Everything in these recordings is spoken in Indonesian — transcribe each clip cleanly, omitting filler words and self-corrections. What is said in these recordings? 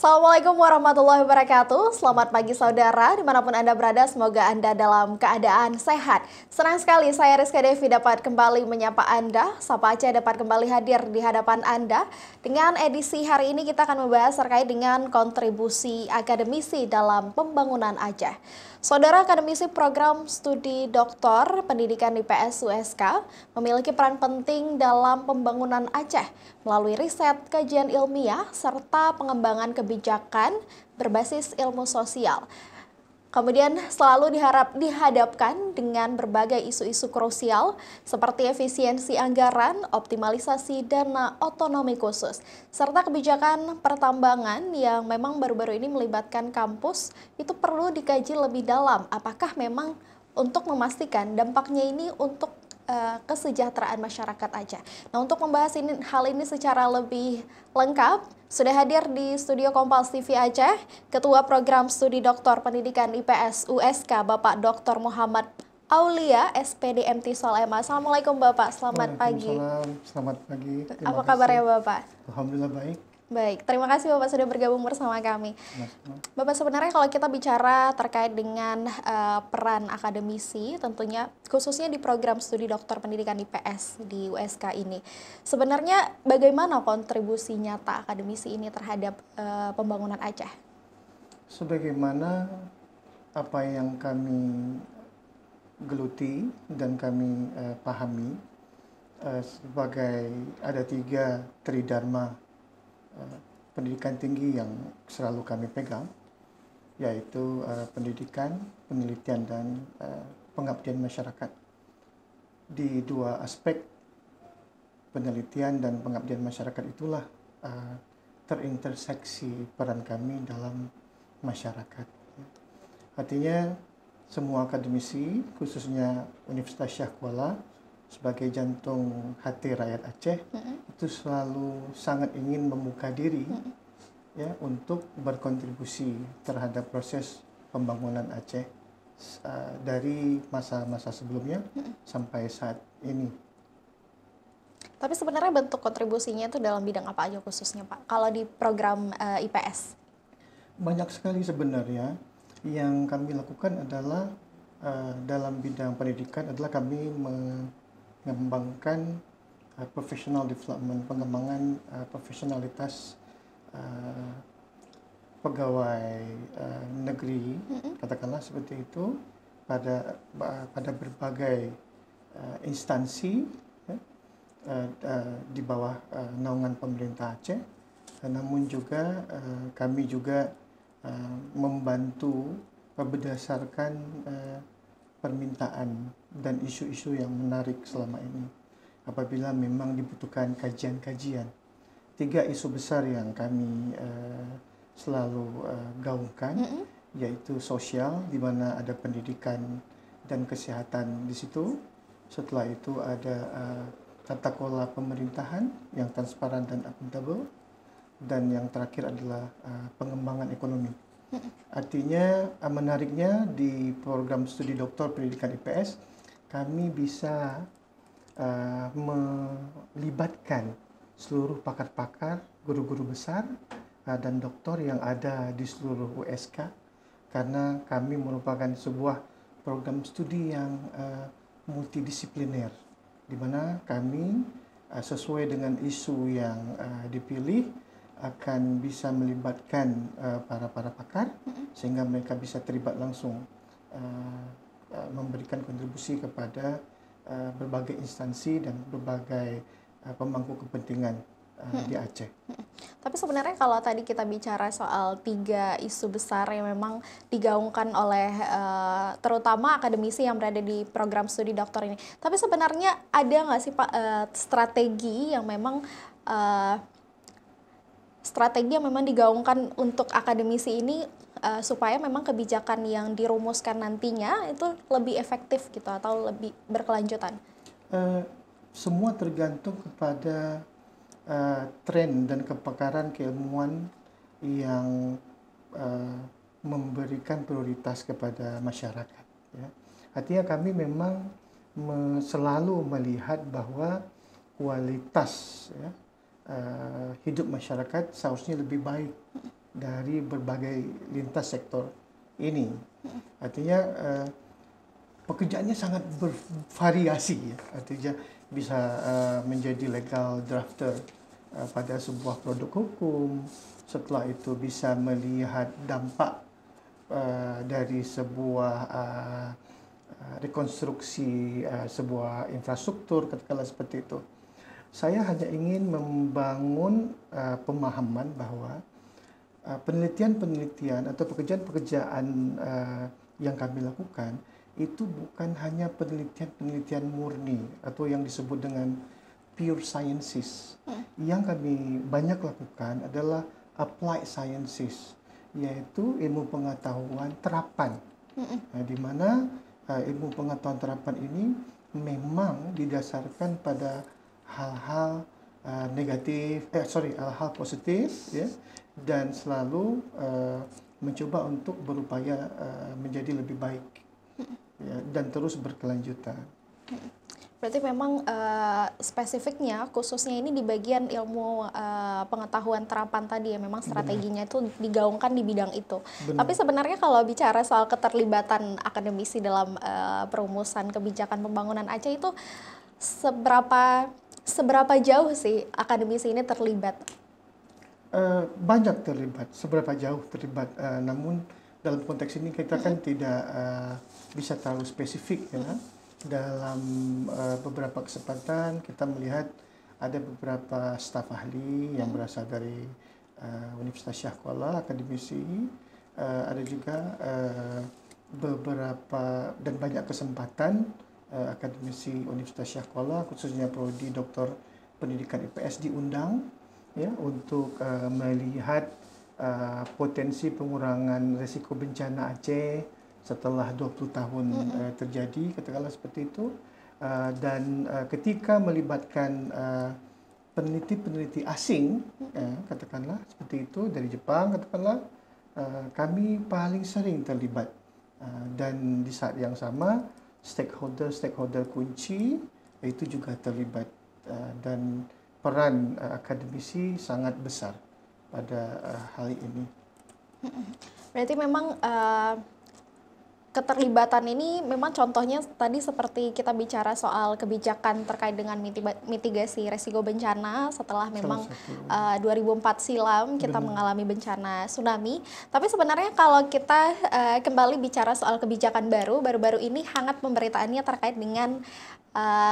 Assalamualaikum warahmatullahi wabarakatuh. Selamat pagi saudara, dimanapun Anda berada, semoga Anda dalam keadaan sehat. Senang sekali saya Rizka Devi dapat kembali menyapa Anda. Sapa Aceh dapat kembali hadir di hadapan Anda. Dengan edisi hari ini kita akan membahas terkait dengan kontribusi akademisi dalam pembangunan Aceh. Saudara, akademisi program studi doktor pendidikan IPS USK memiliki peran penting dalam pembangunan Aceh melalui riset, kajian ilmiah, serta pengembangan kebijakan berbasis ilmu sosial. Kemudian selalu dihadapkan dengan berbagai isu-isu krusial seperti efisiensi anggaran, optimalisasi dana otonomi khusus, serta kebijakan pertambangan yang memang baru-baru ini melibatkan kampus. Itu perlu dikaji lebih dalam apakah memang untuk memastikan dampaknya ini untuk kesejahteraan masyarakat Aceh. Nah, untuk membahas hal ini secara lebih lengkap, sudah hadir di studio Kompas TV Aceh, Ketua Program Studi Doktor Pendidikan IPS USK, Bapak Dr. Muhammad Aulia, SPD MT Solema. Assalamualaikum Bapak, selamat pagi. Selamat pagi. Apa kabarnya Bapak? Alhamdulillah baik. Baik, terima kasih Bapak sudah bergabung bersama kami. Bapak, sebenarnya kalau kita bicara terkait dengan peran akademisi, tentunya khususnya di program studi doktor pendidikan IPS di USK ini, sebenarnya bagaimana kontribusi nyata akademisi ini terhadap pembangunan Aceh? Sebagaimana apa yang kami geluti dan kami pahami, sebagai ada 3 tridharma pendidikan tinggi yang selalu kami pegang, yaitu pendidikan, penelitian, dan pengabdian masyarakat. Di 2 aspek penelitian dan pengabdian masyarakat itulah terinterseksi peran kami dalam masyarakat. Artinya semua akademisi, khususnya Universitas Shah Kuala sebagai jantung hati rakyat Aceh, itu selalu sangat ingin membuka diri ya untuk berkontribusi terhadap proses pembangunan Aceh dari masa-masa sebelumnya sampai saat ini. Tapi sebenarnya bentuk kontribusinya itu dalam bidang apa aja khususnya Pak, kalau di program IPS? Banyak sekali sebenarnya. Yang kami lakukan adalah dalam bidang pendidikan adalah kami mengembangkan professional development, pengembangan profesionalitas pegawai negeri, katakanlah seperti itu, pada berbagai instansi di bawah naungan pemerintah Aceh. Namun juga kami juga membantu berdasarkan permintaan dan isu-isu yang menarik selama ini. Apabila memang dibutuhkan kajian-kajian, 3 isu besar yang kami selalu gaungkan, yaitu sosial, di mana ada pendidikan dan kesehatan di situ. Setelah itu ada tata kelola pemerintahan yang transparan dan akuntabel, dan yang terakhir adalah pengembangan ekonomi. Artinya menariknya di program studi doktor pendidikan IPS, kami bisa melibatkan seluruh pakar-pakar, guru-guru besar, dan doktor yang ada di seluruh USK, karena kami merupakan sebuah program studi yang multidisipliner, di mana kami sesuai dengan isu yang dipilih akan bisa melibatkan para pakar sehingga mereka bisa terlibat langsung memberikan kontribusi kepada berbagai instansi dan berbagai pemangku kepentingan di Aceh. Tapi sebenarnya kalau tadi kita bicara soal 3 isu besar yang memang digaungkan oleh terutama akademisi yang berada di program studi doktor ini, tapi sebenarnya ada nggak sih Pak strategi yang memang digaungkan untuk akademisi ini supaya memang kebijakan yang dirumuskan nantinya itu lebih efektif gitu atau lebih berkelanjutan? Semua tergantung kepada tren dan kepakaran keilmuan yang memberikan prioritas kepada masyarakat. Ya. Artinya kami memang selalu melihat bahwa kualitas hidup masyarakat seharusnya lebih baik dari berbagai lintas sektor ini. Artinya pekerjaannya sangat bervariasi, ya. Artinya bisa menjadi legal drafter pada sebuah produk hukum, setelah itu bisa melihat dampak dari sebuah rekonstruksi sebuah infrastruktur, katakanlah seperti itu. Saya hanya ingin membangun pemahaman bahwa penelitian-penelitian atau pekerjaan-pekerjaan yang kami lakukan itu bukan hanya penelitian-penelitian murni atau yang disebut dengan pure sciences. Yang kami banyak lakukan adalah applied sciences, yaitu ilmu pengetahuan terapan. Di mana ilmu pengetahuan terapan ini memang didasarkan pada hal-hal hal-hal positif, ya, dan selalu mencoba untuk berupaya menjadi lebih baik, ya, dan terus berkelanjutan. Berarti memang spesifiknya khususnya ini di bagian ilmu pengetahuan terapan tadi ya, memang strateginya itu digaungkan di bidang itu. Benar. Tapi sebenarnya kalau bicara soal keterlibatan akademisi dalam perumusan kebijakan pembangunan Aceh itu seberapa jauh sih akademisi ini terlibat? Banyak terlibat, seberapa jauh terlibat. Namun dalam konteks ini kita kan tidak bisa terlalu spesifik, ya. Dalam beberapa kesempatan kita melihat ada beberapa staf ahli yang berasal dari Universitas Shah Kuala, akademisi, ada juga beberapa dan banyak kesempatan akademisi Universitas Shah Kuala, khususnya Prodi Doktor Pendidikan IPS diundang, ya, untuk melihat potensi pengurangan risiko bencana Aceh setelah 20 tahun terjadi, katakanlah seperti itu. Dan ketika melibatkan peneliti-peneliti asing, katakanlah seperti itu, dari Jepang, katakanlah, kami paling sering terlibat. Dan di saat yang sama, stakeholder kunci itu juga terlibat. Dan peran akademisi sangat besar pada hal ini. Berarti memang keterlibatan ini memang contohnya tadi seperti kita bicara soal kebijakan terkait dengan mitigasi resiko bencana setelah memang 2004 silam kita mengalami bencana tsunami. Tapi sebenarnya kalau kita kembali bicara soal kebijakan baru-baru ini hangat pemberitaannya terkait dengan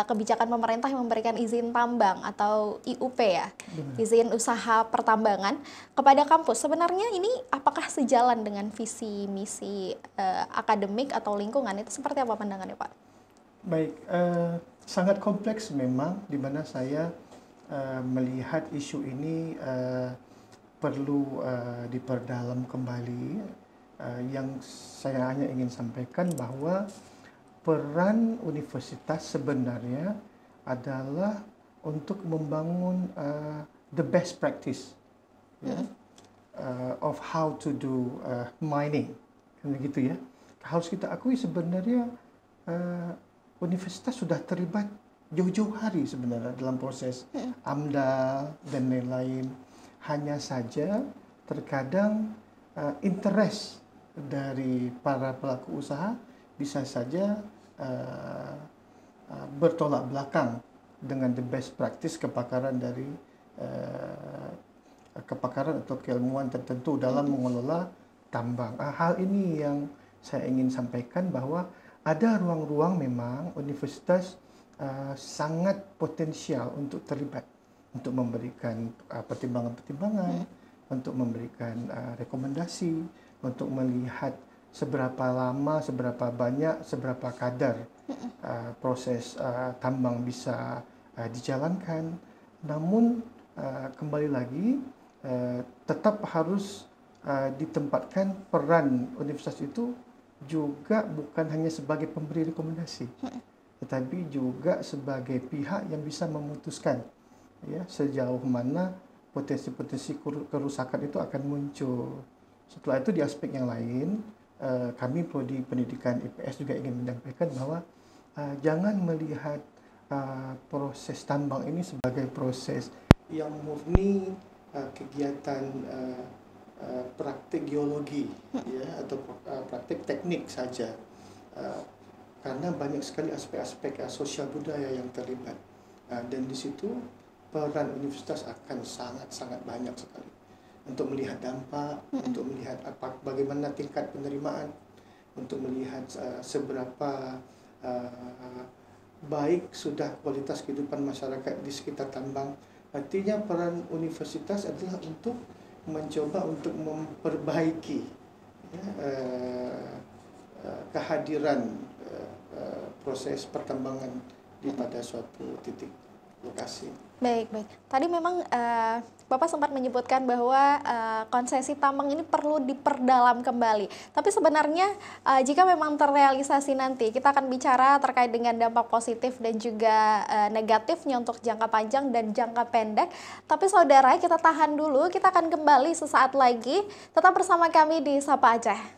kebijakan pemerintah yang memberikan izin tambang atau IUP, ya, izin usaha pertambangan kepada kampus. Sebenarnya ini apakah sejalan dengan visi misi akademik atau lingkungan? Itu seperti apa pandangannya, Pak? Baik, sangat kompleks memang, di mana saya melihat isu ini perlu diperdalam kembali. Yang saya hanya ingin sampaikan bahwa peran universitas sebenarnya adalah untuk membangun the best practice, ya, of how to do mining, kan begitu, ya. Harus kita akui sebenarnya universitas sudah terlibat jauh-jauh hari sebenarnya dalam proses AMDAL dan lain-lain. Hanya saja terkadang interest dari para pelaku usaha bisa saja bertolak belakang dengan the best practice kepakaran dari kepakaran atau keilmuan tertentu dalam mengelola tambang. Hal ini yang saya ingin sampaikan, bahwa ada ruang-ruang memang universitas sangat potensial untuk terlibat, untuk memberikan pertimbangan-pertimbangan, untuk memberikan rekomendasi, untuk melihat seberapa lama, seberapa banyak, seberapa kadar proses tambang bisa dijalankan. Namun kembali lagi tetap harus ditempatkan peran universitas itu juga bukan hanya sebagai pemberi rekomendasi, tetapi juga sebagai pihak yang bisa memutuskan, ya, sejauh mana potensi-potensi kerusakan itu akan muncul. Setelah itu di aspek yang lain, kami Prodi Pendidikan IPS juga ingin menyampaikan bahwa jangan melihat proses tambang ini sebagai proses yang murni kegiatan praktik geologi, ya, atau praktik teknik saja, karena banyak sekali aspek-aspek sosial budaya yang terlibat, dan di situ peran universitas akan sangat-sangat banyak sekali untuk melihat dampak, untuk melihat bagaimana tingkat penerimaan, untuk melihat seberapa baik sudah kualitas kehidupan masyarakat di sekitar tambang. Artinya peran universitas adalah untuk mencoba untuk memperbaiki, ya, kehadiran proses pertambangan di pada suatu titik lokasi. Baik, baik. Tadi memang Bapak sempat menyebutkan bahwa konsesi tambang ini perlu diperdalam kembali. Tapi sebenarnya jika memang terrealisasi nanti, kita akan bicara terkait dengan dampak positif dan juga negatifnya untuk jangka panjang dan jangka pendek. Tapi saudara, kita tahan dulu, kita akan kembali sesaat lagi. Tetap bersama kami di Sapa Aceh.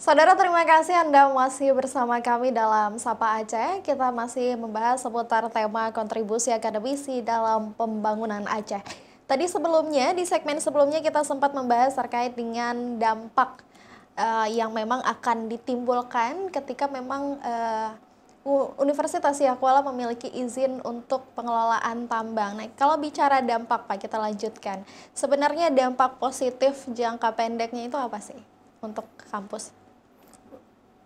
Saudara, terima kasih Anda masih bersama kami dalam Sapa Aceh. Kita masih membahas seputar tema kontribusi akademisi dalam pembangunan Aceh. Tadi sebelumnya, di segmen sebelumnya kita sempat membahas terkait dengan dampak yang memang akan ditimbulkan ketika memang Universitas Siak Kuala memiliki izin untuk pengelolaan tambang. Nah, kalau bicara dampak, Pak, kita lanjutkan. Sebenarnya dampak positif jangka pendeknya itu apa sih untuk kampus?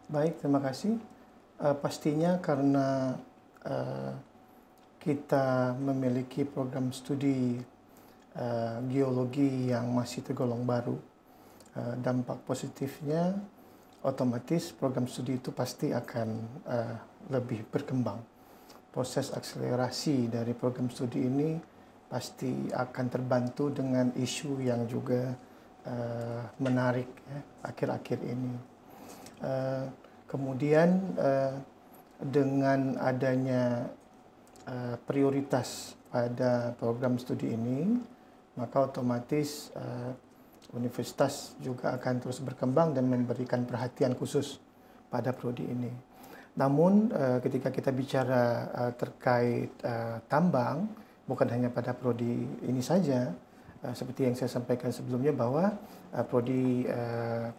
Baik, terima kasih. Pastinya karena kita memiliki program studi geologi yang masih tergolong baru, dampak positifnya otomatis program studi itu pasti akan lebih berkembang. Proses akselerasi dari program studi ini pasti akan terbantu dengan isu yang juga menarik, ya, akhir-akhir ini. Kemudian dengan adanya prioritas pada program studi ini, maka otomatis universitas juga akan terus berkembang dan memberikan perhatian khusus pada prodi ini. Namun ketika kita bicara terkait tambang, bukan hanya pada prodi ini saja, seperti yang saya sampaikan sebelumnya bahwa prodi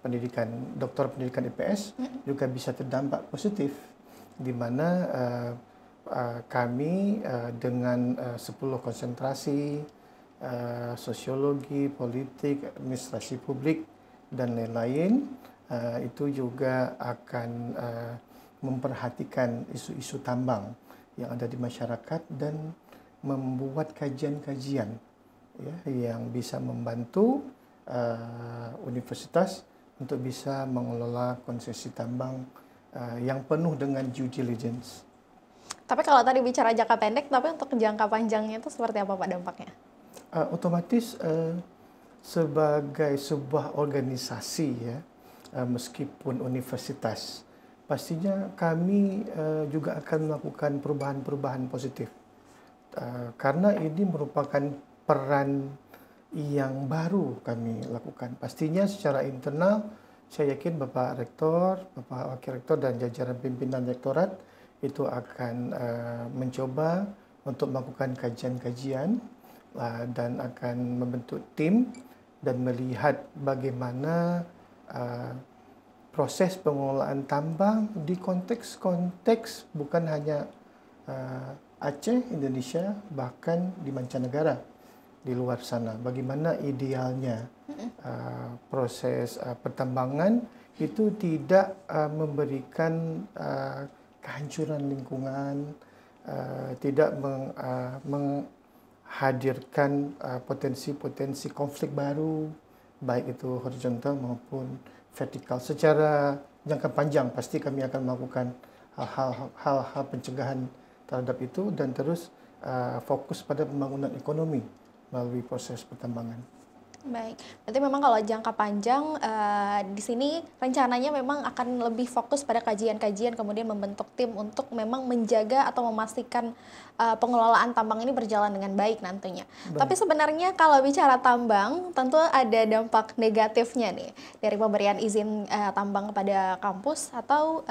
pendidikan doktor pendidikan IPS juga bisa terdampak positif, di mana kami dengan 10 konsentrasi sosiologi, politik, administrasi publik dan lain-lain itu juga akan memperhatikan isu-isu tambang yang ada di masyarakat dan membuat kajian-kajian, ya, yang bisa membantu universitas untuk bisa mengelola konsesi tambang yang penuh dengan due diligence. Tapi kalau tadi bicara jangka pendek, tapi untuk jangka panjangnya itu seperti apa, Pak, dampaknya? Otomatis sebagai sebuah organisasi, ya, meskipun universitas, pastinya kami juga akan melakukan perubahan-perubahan positif. Karena ini merupakan peran yang baru kami lakukan. Pastinya secara internal, saya yakin Bapak Rektor, Bapak Wakil Rektor, dan jajaran pimpinan rektorat itu akan mencoba untuk melakukan kajian-kajian dan akan membentuk tim dan melihat bagaimana proses pengelolaan tambang di konteks-konteks bukan hanya Aceh, Indonesia, bahkan di mancanegara, di luar sana. Bagaimana idealnya proses pertambangan itu tidak memberikan kehancuran lingkungan, tidak menghadirkan potensi-potensi konflik baru, baik itu horizontal maupun vertikal. Secara jangka panjang pasti kami akan melakukan hal-hal pencegahan terhadap itu dan terus fokus pada pembangunan ekonomi melalui proses pertambangan. Baik, berarti memang kalau jangka panjang di sini rencananya memang akan lebih fokus pada kajian-kajian kemudian membentuk tim untuk memang menjaga atau memastikan pengelolaan tambang ini berjalan dengan baik nantinya. Baik. Tapi sebenarnya kalau bicara tambang tentu ada dampak negatifnya nih dari pemberian izin tambang kepada kampus atau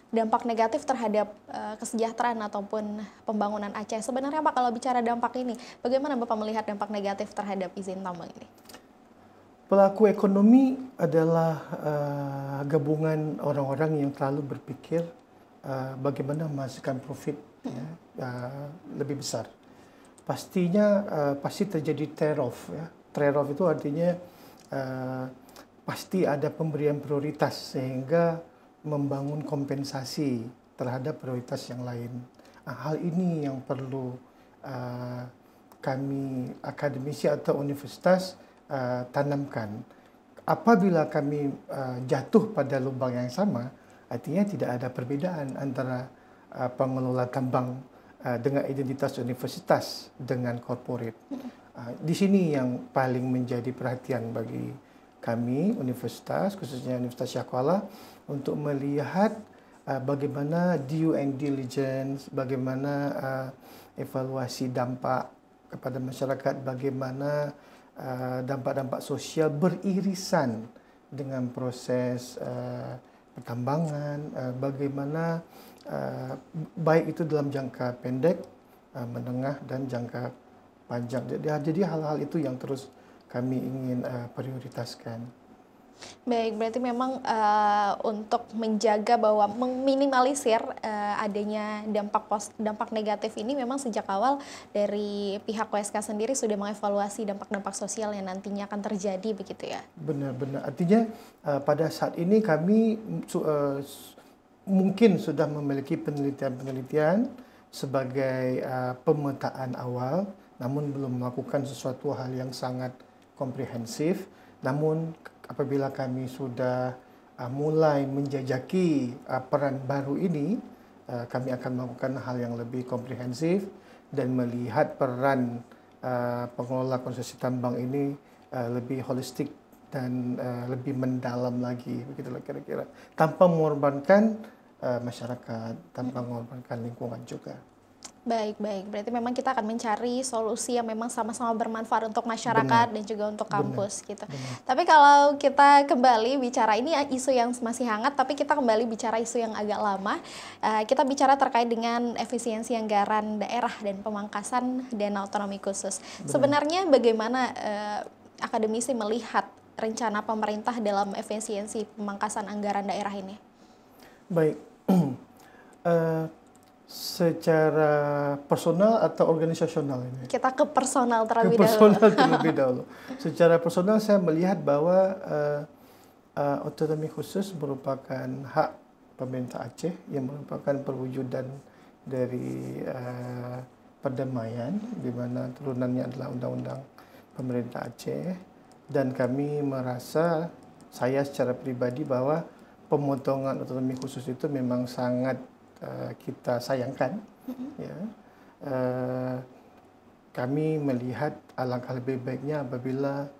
dampak negatif terhadap kesejahteraan ataupun pembangunan Aceh. Sebenarnya Pak, kalau bicara dampak ini, bagaimana Bapak melihat dampak negatif terhadap izin tambang ini? Pelaku ekonomi adalah gabungan orang-orang yang selalu berpikir bagaimana menghasilkan profit lebih besar. Pastinya pasti terjadi trade-off. Ya. Trade-off itu artinya pasti ada pemberian prioritas sehingga membangun kompensasi terhadap prioritas yang lain. Hal ini yang perlu kami akademisi atau universitas tanamkan. Apabila kami jatuh pada lubang yang sama, artinya tidak ada perbedaan antara pengelola tambang dengan identitas universitas dengan corporate. Di sini yang paling menjadi perhatian bagi kami universitas, khususnya Universitas Shah Kuala, untuk melihat bagaimana due and diligence, bagaimana evaluasi dampak kepada masyarakat, bagaimana dampak-dampak sosial beririsan dengan proses pertambangan, bagaimana baik itu dalam jangka pendek, menengah, dan jangka panjang. Jadi hal-hal itu yang terus kami ingin prioritaskan. Baik, berarti memang untuk menjaga bahwa meminimalisir adanya dampak negatif ini memang sejak awal dari pihak WSK sendiri sudah mengevaluasi dampak-dampak sosial yang nantinya akan terjadi begitu ya? Benar-benar. Artinya pada saat ini kami mungkin sudah memiliki penelitian-penelitian sebagai pemetaan awal, namun belum melakukan sesuatu hal yang sangat komprehensif. Namun apabila kami sudah mulai menjajaki peran baru ini, kami akan melakukan hal yang lebih komprehensif dan melihat peran pengelola konsesi tambang ini lebih holistik dan lebih mendalam lagi, begitulah kira-kira, tanpa mengorbankan masyarakat, tanpa mengorbankan lingkungan juga. Baik. Berarti memang kita akan mencari solusi yang memang sama-sama bermanfaat untuk masyarakat dan juga untuk kampus gitu. Tapi kalau kita kembali bicara, ini isu yang masih hangat, tapi kita kembali bicara isu yang agak lama. Kita bicara terkait dengan efisiensi anggaran daerah dan pemangkasan dana otonomi khusus. Sebenarnya bagaimana akademisi melihat rencana pemerintah dalam efisiensi pemangkasan anggaran daerah ini? Baik. Secara personal atau organisasional ini? Kita ke personal terlebih dahulu. Secara personal saya melihat bahwa otonomi khusus merupakan hak pemerintah Aceh yang merupakan perwujudan dari perdamaian, di mana turunannya adalah undang-undang pemerintah Aceh, dan kami merasa, saya secara pribadi, bahwa pemotongan otonomi khusus itu memang sangat kita sayangkan. Ya. Kami melihat alangkah lebih baiknya apabila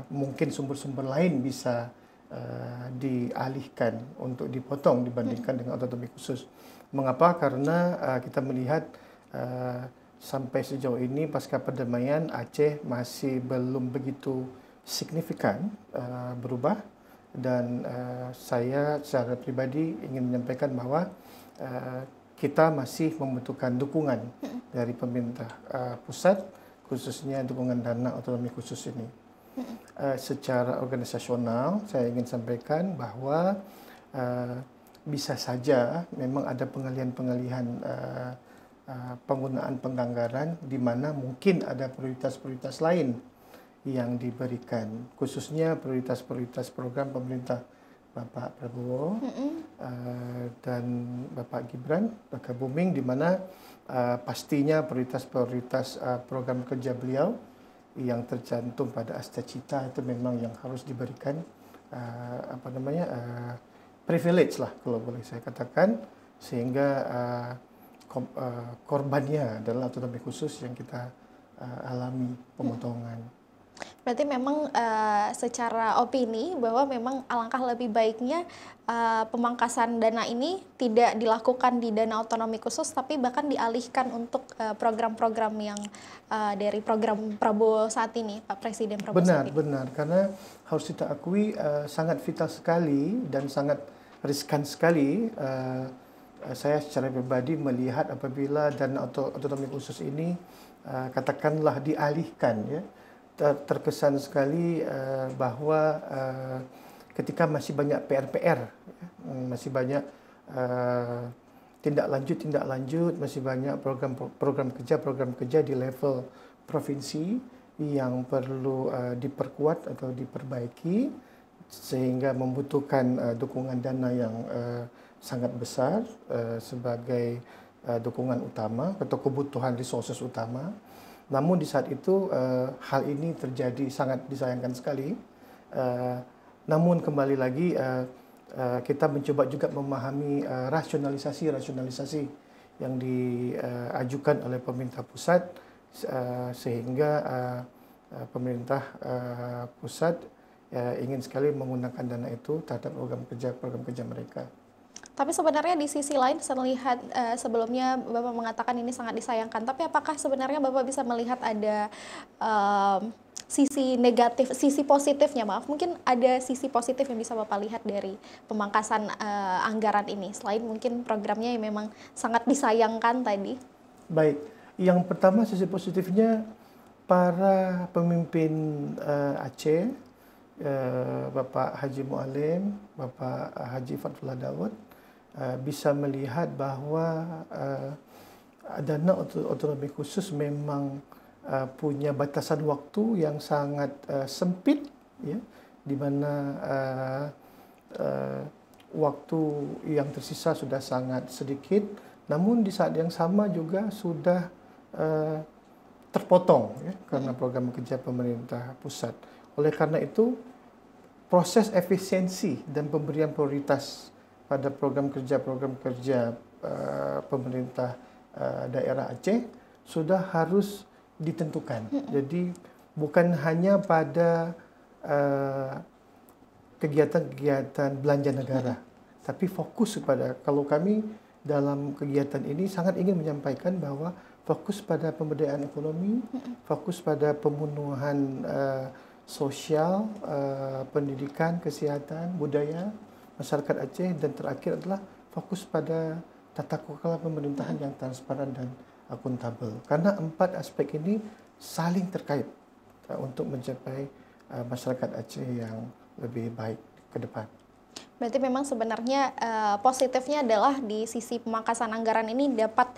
mungkin sumber-sumber lain bisa dialihkan untuk dipotong dibandingkan dengan otonomi khusus. Mengapa? Karena kita melihat sampai sejauh ini pasca perdamaian Aceh masih belum begitu signifikan berubah. Dan saya secara pribadi ingin menyampaikan bahwa kita masih membutuhkan dukungan dari pemerintah pusat, khususnya dukungan dana otonomi khusus ini. Secara organisasional, saya ingin sampaikan bahwa bisa saja memang ada pengalihan-pengalihan penggunaan penganggaran di mana mungkin ada prioritas-prioritas lain yang diberikan, khususnya prioritas-prioritas program pemerintah Bapak Prabowo dan Bapak Gibran Raka Buming, di mana pastinya prioritas-prioritas program kerja beliau yang tercantum pada Asta Cita itu memang yang harus diberikan privilege lah kalau boleh saya katakan, sehingga korbannya adalah otonomi khusus yang kita alami pemotongan. Berarti memang secara opini bahwa memang alangkah lebih baiknya pemangkasan dana ini tidak dilakukan di dana otonomi khusus, tapi bahkan dialihkan untuk program-program yang dari program Prabowo saat ini, Pak Presiden Prabowo saat ini. Benar, karena harus kita akui sangat vital sekali dan sangat riskan sekali. Saya secara pribadi melihat apabila dana otonomi khusus ini katakanlah dialihkan, ya, terkesan sekali bahwa ketika masih banyak PR-PR, masih banyak tindak lanjut, masih banyak program kerja di level provinsi yang perlu diperkuat atau diperbaiki, sehingga membutuhkan dukungan dana yang sangat besar sebagai dukungan utama atau kebutuhan resources utama. Namun di saat itu hal ini terjadi, sangat disayangkan sekali. Namun kembali lagi kita mencoba juga memahami rasionalisasi yang diajukan oleh pemerintah pusat, sehingga pemerintah pusat ingin sekali menggunakan dana itu terhadap program kerja mereka. Tapi sebenarnya di sisi lain, saya melihat sebelumnya Bapak mengatakan ini sangat disayangkan. Tapi apakah sebenarnya Bapak bisa melihat ada sisi negatif, sisi positifnya, maaf, mungkin ada sisi positif yang bisa Bapak lihat dari pemangkasan anggaran ini, selain mungkin programnya yang memang sangat disayangkan tadi? Baik, yang pertama sisi positifnya, para pemimpin Aceh, Bapak Haji Mualim, Bapak Haji Fatfullah Daud, bisa melihat bahwa dana otonomi khusus memang punya batasan waktu yang sangat sempit, ya, di mana waktu yang tersisa sudah sangat sedikit, namun di saat yang sama juga sudah terpotong, ya, karena program kerja pemerintah pusat. Oleh karena itu, proses efisiensi dan pemberian prioritas pada program kerja pemerintah daerah Aceh sudah harus ditentukan. Jadi bukan hanya pada kegiatan-kegiatan belanja negara, tapi fokus kepada, kalau kami dalam kegiatan ini sangat ingin menyampaikan bahwa fokus pada pemberdayaan ekonomi, fokus pada pemenuhan sosial, pendidikan, kesehatan, budaya masyarakat Aceh, dan terakhir adalah fokus pada tata kelola pemerintahan yang transparan dan akuntabel. Karena 4 aspek ini saling terkait untuk mencapai masyarakat Aceh yang lebih baik ke depan. Berarti memang sebenarnya positifnya adalah di sisi pemangkasan anggaran ini dapat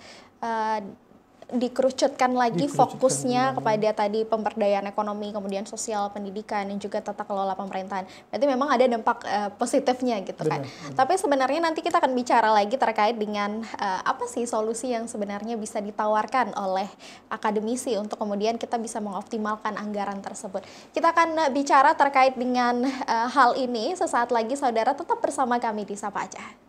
dikerucutkan lagi fokusnya kepada tadi pemberdayaan ekonomi, kemudian sosial, pendidikan, dan juga tata kelola pemerintahan. Berarti memang ada dampak positifnya gitu kan. Tapi sebenarnya nanti kita akan bicara lagi terkait dengan apa sih solusi yang sebenarnya bisa ditawarkan oleh akademisi untuk kemudian kita bisa mengoptimalkan anggaran tersebut. Kita akan bicara terkait dengan hal ini sesaat lagi, saudara, tetap bersama kami di Sapa Aceh.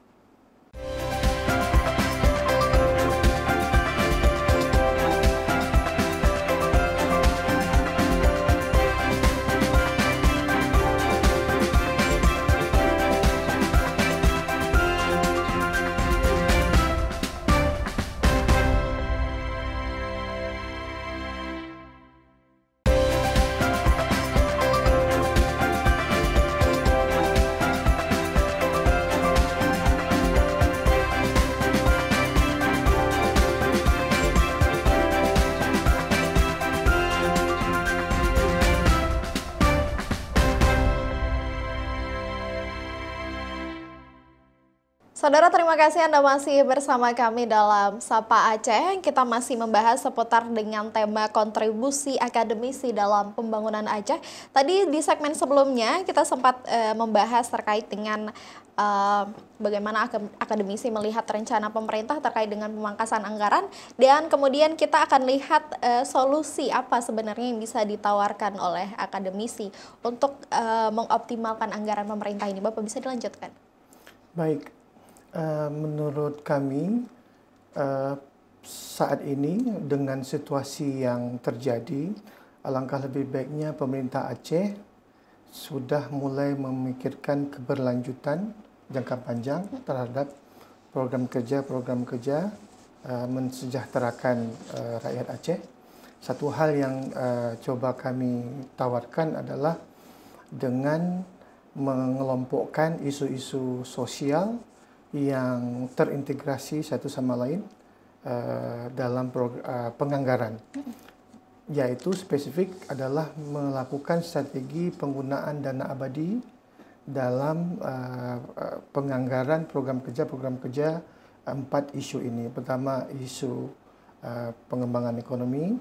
Saudara, terima kasih Anda masih bersama kami dalam Sapa Aceh. Kita masih membahas seputar dengan tema kontribusi akademisi dalam pembangunan Aceh. Tadi di segmen sebelumnya kita sempat membahas terkait dengan bagaimana akademisi melihat rencana pemerintah terkait dengan pemangkasan anggaran, dan kemudian kita akan lihat solusi apa sebenarnya yang bisa ditawarkan oleh akademisi untuk mengoptimalkan anggaran pemerintah ini. Bapak bisa dilanjutkan? Baik, menurut kami saat ini dengan situasi yang terjadi, alangkah lebih baiknya pemerintah Aceh sudah mulai memikirkan keberlanjutan jangka panjang terhadap program kerja mensejahterakan rakyat Aceh. Satu hal yang coba kami tawarkan adalah dengan mengelompokkan isu-isu sosial yang terintegrasi satu sama lain dalam penganggaran, yaitu spesifik adalah melakukan strategi penggunaan dana abadi dalam penganggaran program kerja 4 isu ini. Pertama, isu pengembangan ekonomi,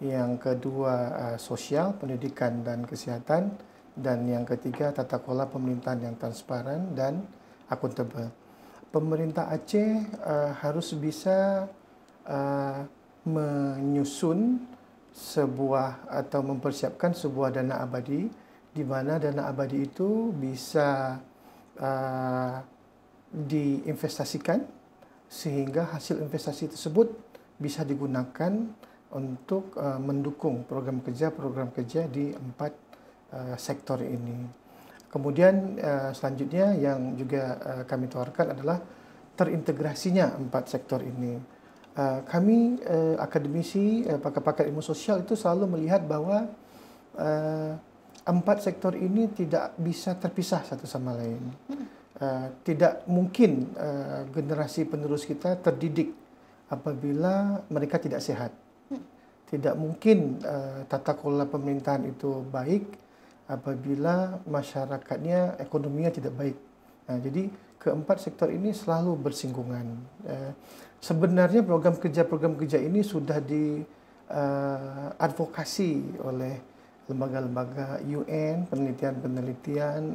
yang kedua sosial, pendidikan dan kesihatan, dan yang ketiga tata kelola pemerintahan yang transparan dan akuntabel. Pemerintah Aceh harus bisa menyusun sebuah atau mempersiapkan sebuah dana abadi, di mana dana abadi itu bisa diinvestasikan sehingga hasil investasi tersebut bisa digunakan untuk mendukung program kerja di 4 sektor ini. Kemudian selanjutnya yang juga kami tawarkan adalah terintegrasinya 4 sektor ini. Kami akademisi, pakar-pakar ilmu sosial itu selalu melihat bahwa 4 sektor ini tidak bisa terpisah satu sama lain. Tidak mungkin generasi penerus kita terdidik apabila mereka tidak sehat. Tidak mungkin tata kelola pemerintahan itu baik apabila masyarakatnya, ekonominya tidak baik. Nah, jadi keempat sektor ini selalu bersinggungan. Sebenarnya program kerja ini sudah diadvokasi oleh lembaga-lembaga UN, penelitian-penelitian,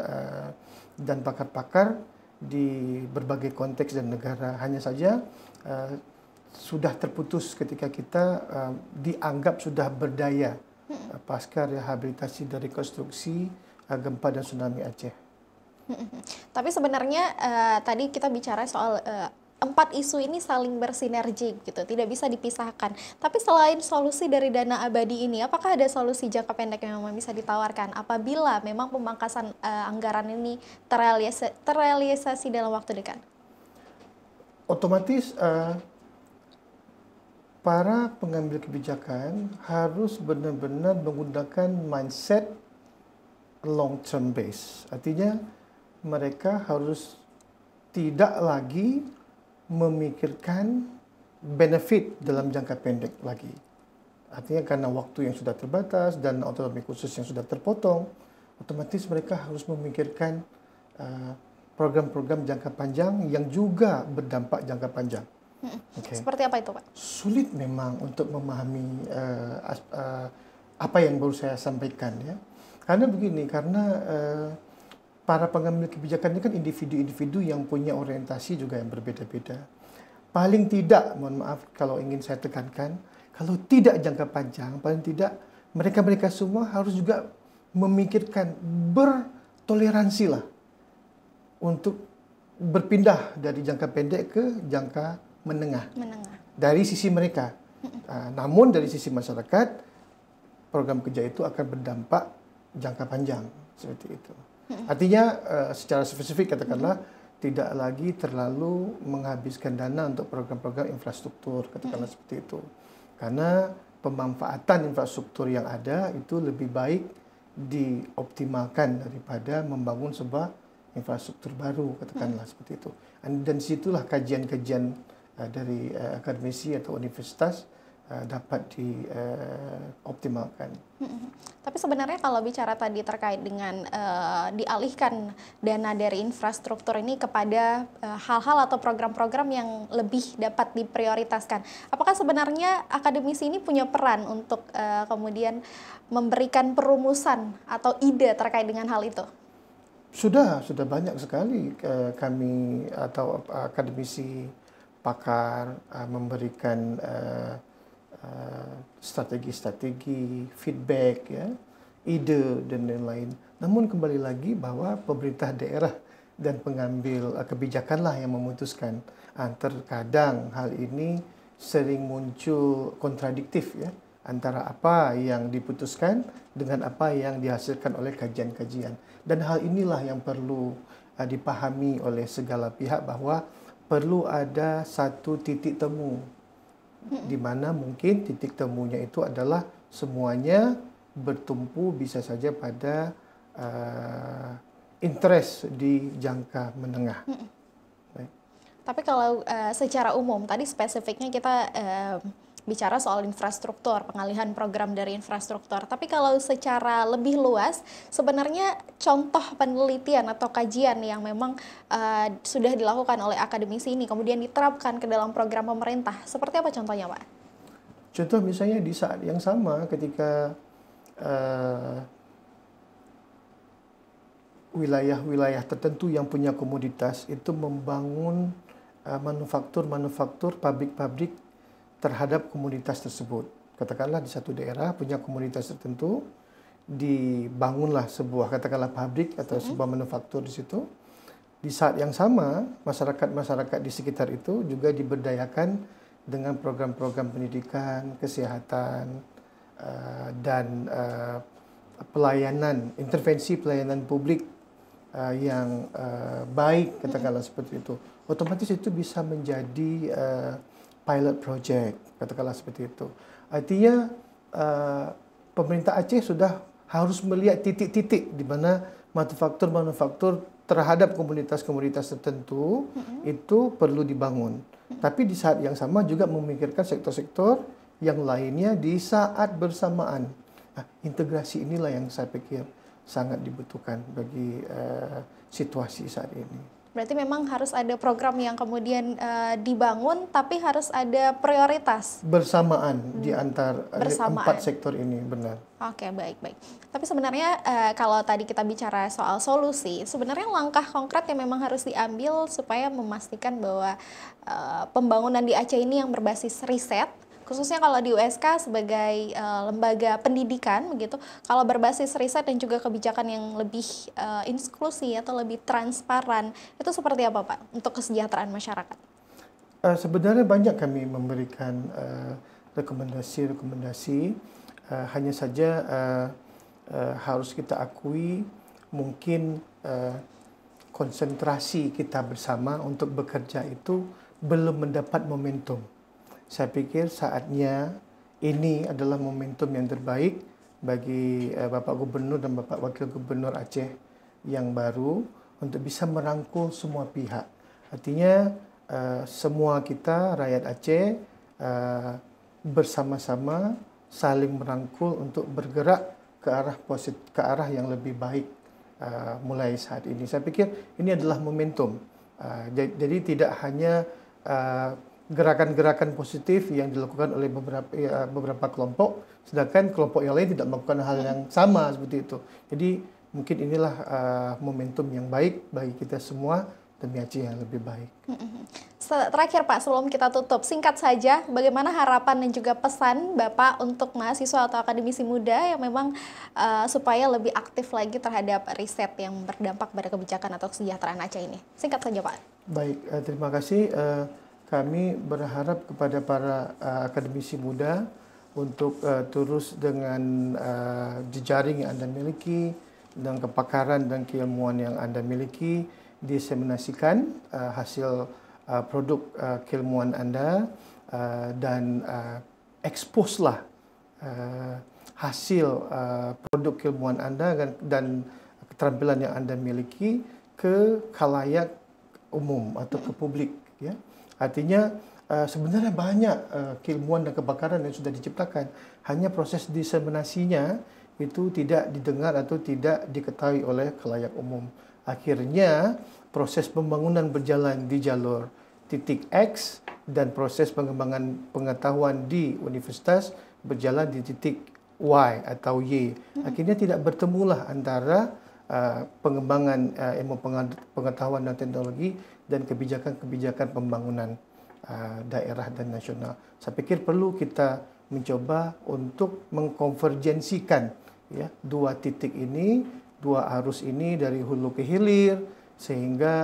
dan pakar-pakar di berbagai konteks dan negara. Hanya saja sudah terputus ketika kita dianggap sudah berdaya pasca rehabilitasi dan rekonstruksi gempa dan tsunami Aceh. Tapi sebenarnya tadi kita bicara soal 4 isu ini saling bersinergi gitu, tidak bisa dipisahkan. Tapi selain solusi dari dana abadi ini, apakah ada solusi jangka pendek yang memang bisa ditawarkan apabila memang pemangkasan anggaran ini terrealisasi dalam waktu dekat? Otomatis para pengambil kebijakan harus benar-benar menggunakan mindset long term base. Artinya mereka harus tidak lagi memikirkan benefit dalam jangka pendek lagi. Artinya karena waktu yang sudah terbatas dan otonomi khusus yang sudah terpotong, otomatis mereka harus memikirkan program-program jangka panjang yang juga berdampak jangka panjang. Okay. Seperti apa itu, Pak? Sulit memang untuk memahami apa yang baru saya sampaikan, ya. Karena begini, karena para pengambil kebijakan ini kan individu-individu yang punya orientasi juga yang berbeda-beda. Paling tidak, mohon maaf kalau ingin saya tekankan, kalau tidak jangka panjang, paling tidak mereka-mereka semua harus juga memikirkan, bertoleransi lah untuk berpindah dari jangka pendek ke jangka menengah. Dari sisi mereka. Namun dari sisi masyarakat, program kerja itu akan berdampak jangka panjang, seperti itu. Artinya secara spesifik katakanlah tidak lagi terlalu menghabiskan dana untuk program-program infrastruktur, katakanlah seperti itu. Karena pemanfaatan infrastruktur yang ada itu lebih baik dioptimalkan daripada membangun sebuah infrastruktur baru, katakanlah seperti itu. Dan disitulah kajian-kajian dari akademisi atau universitas dapat dioptimalkan. Tapi sebenarnya kalau bicara tadi terkait dengan dialihkan dana dari infrastruktur ini kepada hal-hal atau program-program yang lebih dapat diprioritaskan, apakah sebenarnya akademisi ini punya peran untuk kemudian memberikan perumusan atau ide terkait dengan hal itu? Sudah banyak sekali kami atau akademisi pakar memberikan strategi-strategi, feedback, ya, ide dan lain-lain. Namun kembali lagi bahwa pemerintah daerah dan pengambil kebijakanlah yang memutuskan. Terkadang hal ini sering muncul kontradiktif, ya, antara apa yang diputuskan dengan apa yang dihasilkan oleh kajian-kajian. Dan hal inilah yang perlu dipahami oleh segala pihak bahwa perlu ada satu titik temu di mana mungkin titik temunya itu adalah semuanya bertumpu bisa saja pada interest di jangka menengah. Baik. Tapi kalau secara umum, tadi spesifiknya kita bicara soal infrastruktur, pengalihan program dari infrastruktur. Tapi kalau secara lebih luas, sebenarnya contoh penelitian atau kajian yang memang sudah dilakukan oleh akademisi ini, kemudian diterapkan ke dalam program pemerintah, seperti apa contohnya, Pak? Contoh misalnya di saat yang sama ketika wilayah-wilayah tertentu yang punya komoditas itu membangun manufaktur-manufaktur, pabrik-pabrik terhadap komoditas tersebut. Katakanlah di satu daerah punya komoditas tertentu, dibangunlah sebuah katakanlah pabrik atau sebuah manufaktur di situ. Di saat yang sama, masyarakat-masyarakat di sekitar itu juga diberdayakan dengan program-program pendidikan, kesehatan, dan pelayanan, intervensi pelayanan publik yang baik, katakanlah seperti itu. Otomatis itu bisa menjadi pilot project, katakanlah seperti itu. Artinya pemerintah Aceh sudah harus melihat titik-titik di mana manufaktur-manufaktur terhadap komunitas-komunitas tertentu itu perlu dibangun. Tapi di saat yang sama juga memikirkan sektor-sektor yang lainnya di saat bersamaan. Integrasi inilah yang saya pikir sangat dibutuhkan bagi situasi saat ini. Berarti memang harus ada program yang kemudian dibangun, tapi harus ada prioritas. Bersamaan di antara empat sektor ini, benar. Oke, baik-baik. Tapi sebenarnya kalau tadi kita bicara soal solusi, sebenarnya langkah konkret yang memang harus diambil supaya memastikan bahwa pembangunan di Aceh ini yang berbasis riset, khususnya kalau di USK sebagai lembaga pendidikan begitu, kalau berbasis riset dan juga kebijakan yang lebih inklusi atau lebih transparan, itu seperti apa, Pak, untuk kesejahteraan masyarakat? Sebenarnya banyak kami memberikan rekomendasi-rekomendasi, hanya saja harus kita akui mungkin konsentrasi kita bersama untuk bekerja itu belum mendapat momentum. Saya pikir saatnya ini adalah momentum yang terbaik bagi Bapak Gubernur dan Bapak Wakil Gubernur Aceh yang baru untuk bisa merangkul semua pihak. Artinya semua kita rakyat Aceh bersama-sama saling merangkul untuk bergerak ke arah yang lebih baik mulai saat ini. Saya pikir ini adalah momentum. Jadi tidak hanya gerakan-gerakan positif yang dilakukan oleh beberapa kelompok, sedangkan kelompok yang lain tidak melakukan hal yang sama seperti itu. Jadi mungkin inilah momentum yang baik bagi kita semua demi Aceh yang lebih baik. Terakhir Pak, sebelum kita tutup, singkat saja, bagaimana harapan dan juga pesan Bapak untuk mahasiswa atau akademisi muda yang memang supaya lebih aktif lagi terhadap riset yang berdampak pada kebijakan atau kesejahteraan Aceh ini? Singkat saja Pak. Baik, terima kasih. Kami berharap kepada para akademisi muda untuk terus dengan jejaring yang Anda miliki, dan kepakaran dan keilmuan yang Anda miliki, diseminasikan hasil produk keilmuan Anda dan expose-lah hasil produk keilmuan Anda dan keterampilan yang Anda miliki ke khalayak umum atau ke publik, ya. Artinya sebenarnya banyak keilmuan dan kebakaran yang sudah diciptakan. Hanya proses diseminasinya itu tidak didengar atau tidak diketahui oleh khalayak umum. Akhirnya proses pembangunan berjalan di jalur titik X dan proses pengembangan pengetahuan di universitas berjalan di titik Y atau Y. Akhirnya tidak bertemulah antara pengembangan ilmu pengetahuan dan teknologi dan kebijakan-kebijakan pembangunan daerah dan nasional. Saya pikir perlu kita mencoba untuk mengkonvergensikan ya dua titik ini, dua arus ini dari hulu ke hilir, sehingga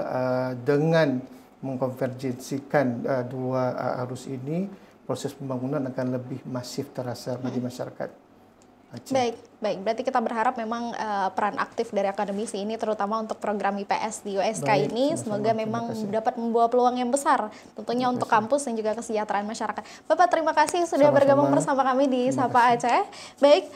dengan mengkonvergensikan dua arus ini, proses pembangunan akan lebih masif terasa bagi masyarakat Aceh. Baik. Berarti kita berharap memang peran aktif dari akademisi ini, terutama untuk program IPS di USK ini, semoga memang dapat membawa peluang yang besar, tentunya untuk kampus dan juga kesejahteraan masyarakat. Bapak, terima kasih sudah bergabung bersama kami di Sapa Aceh. Baik,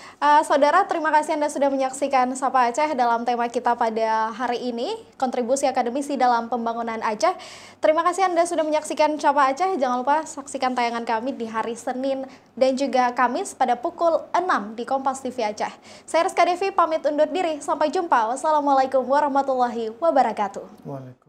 saudara, terima kasih Anda sudah menyaksikan Sapa Aceh dalam tema kita pada hari ini, kontribusi akademisi dalam pembangunan Aceh. Terima kasih Anda sudah menyaksikan Sapa Aceh. Jangan lupa saksikan tayangan kami di hari Senin dan juga Kamis pada pukul 6 di Kompas TV Aceh. Saya Rizka Devi pamit undur diri. Sampai jumpa. Wassalamualaikum warahmatullahi wabarakatuh. Waalaikumsalam.